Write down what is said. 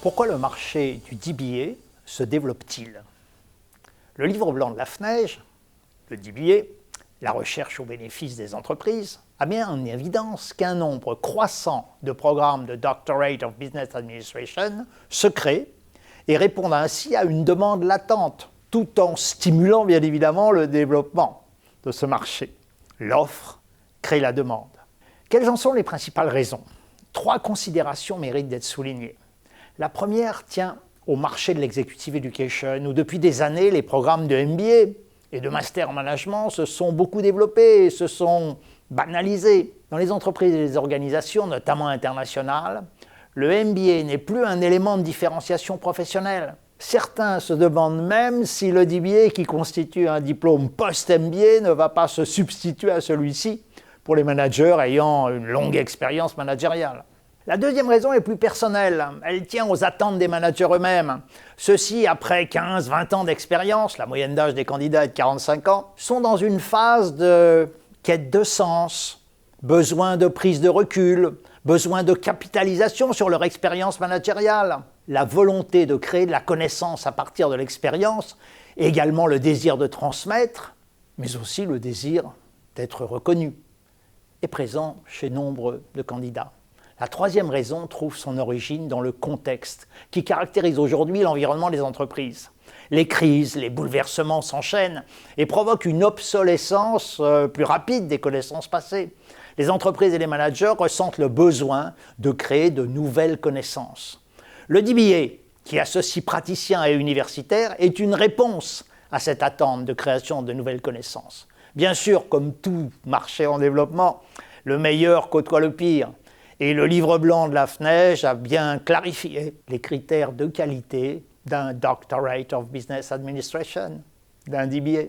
Pourquoi le marché du DBA se développe-t-il? Le livre blanc de Lafneige, le DBA, la recherche au bénéfice des entreprises, a mis en évidence qu'un nombre croissant de programmes de Doctorate of Business Administration se créent et répondent ainsi à une demande latente, tout en stimulant bien évidemment le développement de ce marché. L'offre crée la demande. Quelles en sont les principales raisons? 3 considérations méritent d'être soulignées. La première tient au marché de l'executive education, où depuis des années, les programmes de MBA et de Master en Management se sont beaucoup développés et se sont banalisés. Dans les entreprises et les organisations, notamment internationales, le MBA n'est plus un élément de différenciation professionnelle. Certains se demandent même si le DBA, qui constitue un diplôme post-MBA, ne va pas se substituer à celui-ci pour les managers ayant une longue expérience managériale. La deuxième raison est plus personnelle. Elle tient aux attentes des managers eux-mêmes. Ceux-ci, après 15-20 ans d'expérience, la moyenne d'âge des candidats est de 45 ans, sont dans une phase de quête de sens, besoin de prise de recul, besoin de capitalisation sur leur expérience managériale. La volonté de créer de la connaissance à partir de l'expérience, également le désir de transmettre, mais aussi le désir d'être reconnu, est présent chez nombre de candidats. La troisième raison trouve son origine dans le contexte qui caractérise aujourd'hui l'environnement des entreprises. Les crises, les bouleversements s'enchaînent et provoquent une obsolescence plus rapide des connaissances passées. Les entreprises et les managers ressentent le besoin de créer de nouvelles connaissances. Le DBA, qui associe praticiens et universitaires, est une réponse à cette attente de création de nouvelles connaissances. Bien sûr, comme tout marché en développement, le meilleur côtoie le pire. Et le livre blanc de Lafneige a bien clarifié les critères de qualité d'un Doctorate of Business Administration, d'un DBA.